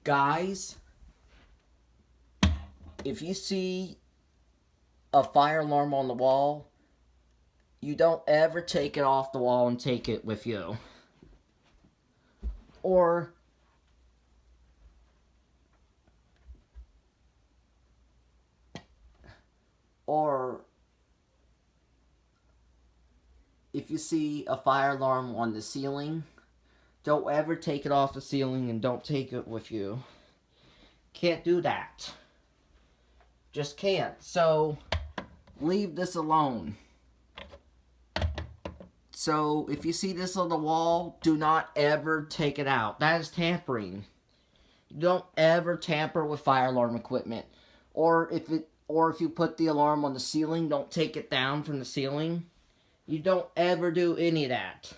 Guys, if you see a fire alarm on the wall, you don't ever take it off the wall and take it with you. Or or if you see a fire alarm on the ceiling, don't ever take it off the ceiling and don't take it with you. Can't do that. Just can't. So leave this alone. So if you see this on the wall, do not ever take it out. That is tampering. Don't ever tamper with fire alarm equipment. Or if you put the alarm on the ceiling, don't take it down from the ceiling. You don't ever do any of that.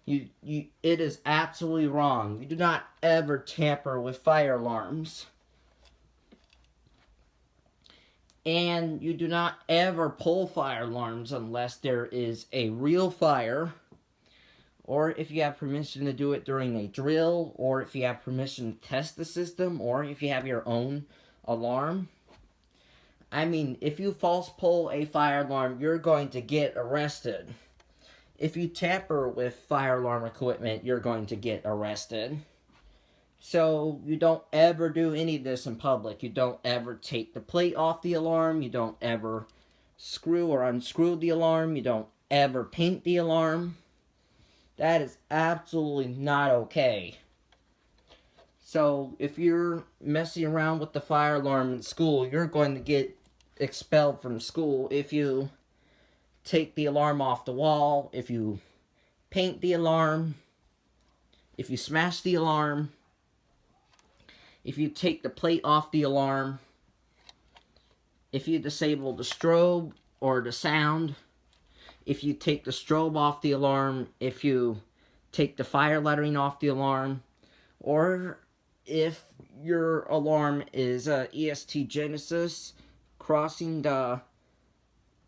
It is absolutely wrong. You do not ever tamper with fire alarms. And you do not ever pull fire alarms unless there is a real fire, or if you have permission to do it during a drill, or if you have permission to test the system, or if you have your own alarm. I mean, if you false pull a fire alarm, you're going to get arrested. If you tamper with fire alarm equipment, you're going to get arrested. So you don't ever do any of this in public. You don't ever take the plate off the alarm. You don't ever screw or unscrew the alarm. You don't ever paint the alarm. That is absolutely not okay. So if you're messing around with the fire alarm in school, you're going to get expelled from school if you take the alarm off the wall, if you paint the alarm, if you smash the alarm, if you take the plate off the alarm, if you disable the strobe or the sound, if you take the strobe off the alarm, if you take the fire lettering off the alarm, or if your alarm is EST Genesis crossing the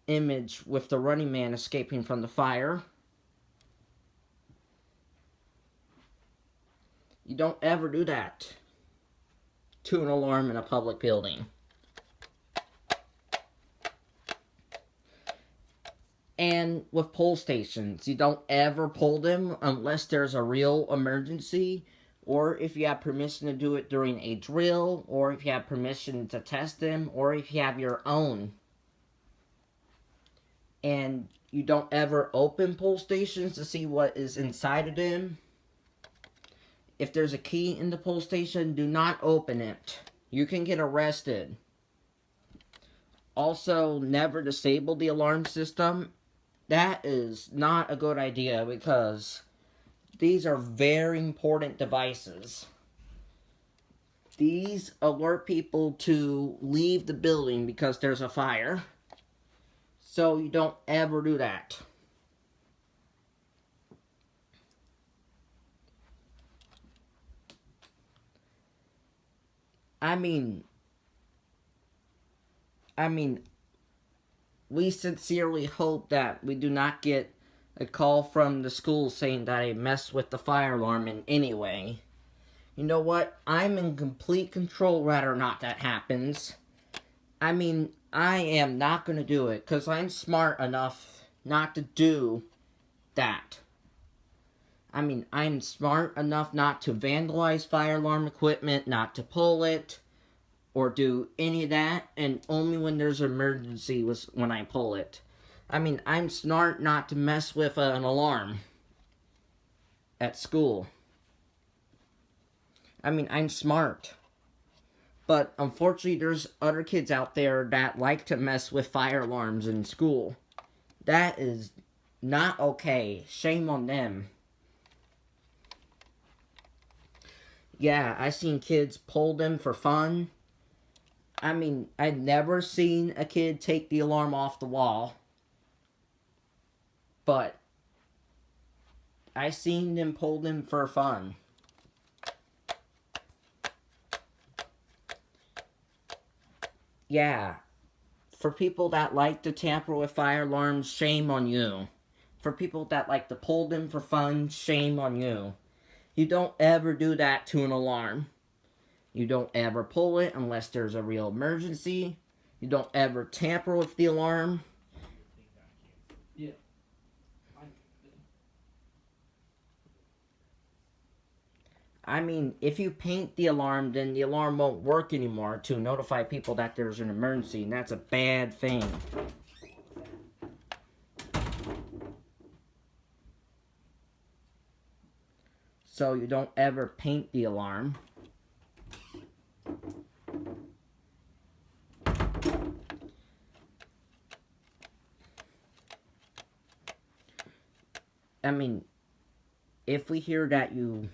image with the running man escaping from the fire. You don't ever do that to an alarm in a public building. And with pull stations, you don't ever pull them unless there's a real emergency, or if you have permission to do it during a drill, or if you have permission to test them, or if you have your own. And you don't ever open pull stations to see what is inside of them. If there's a key in the pull station, do not open it. You can get arrested. Also, never disable the alarm system. That is not a good idea because these are very important devices. These alert people to leave the building because there's a fire. So you don't ever do that. I mean, we sincerely hope that we do not get a call from the school saying that I messed with the fire alarm in any way. You know what? I'm in complete control whether or not that happens. I mean, I am not going to do it because I'm smart enough not to do that. I mean, I'm smart enough not to vandalize fire alarm equipment, not to pull it, or do any of that, and only when there's an emergency was when I pull it. I mean, I'm smart not to mess with an alarm at school. I mean, I'm smart. But unfortunately, there's other kids out there that like to mess with fire alarms in school. That is not okay. Shame on them. Yeah, I seen kids pull them for fun. I mean, I've never seen a kid take the alarm off the wall. But I seen them pull them for fun. Yeah, for people that like to tamper with fire alarms, shame on you. For people that like to pull them for fun, shame on you. You don't ever do that to an alarm. You don't ever pull it unless there's a real emergency. You don't ever tamper with the alarm. Yeah. I mean, if you paint the alarm, then the alarm won't work anymore to notify people that there's an emergency, and that's a bad thing. So you don't ever paint the alarm. I mean, if we hear that you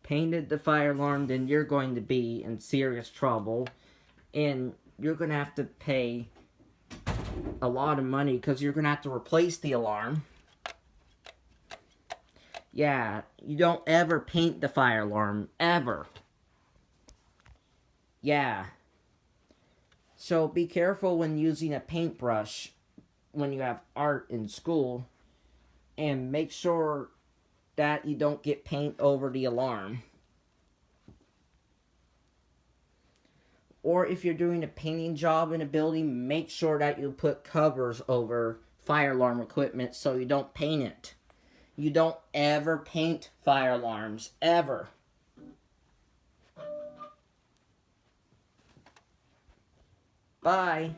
painted the fire alarm, then you're going to be in serious trouble, and you're going to have to pay a lot of money because you're going to have to replace the alarm. Yeah, you don't ever paint the fire alarm, ever. Yeah. So be careful when using a paintbrush when you have art in school, and make sure that you don't get paint over the alarm. Or if you're doing a painting job in a building, make sure that you put covers over fire alarm equipment so you don't paint it. You don't ever paint fire alarms, ever. Bye.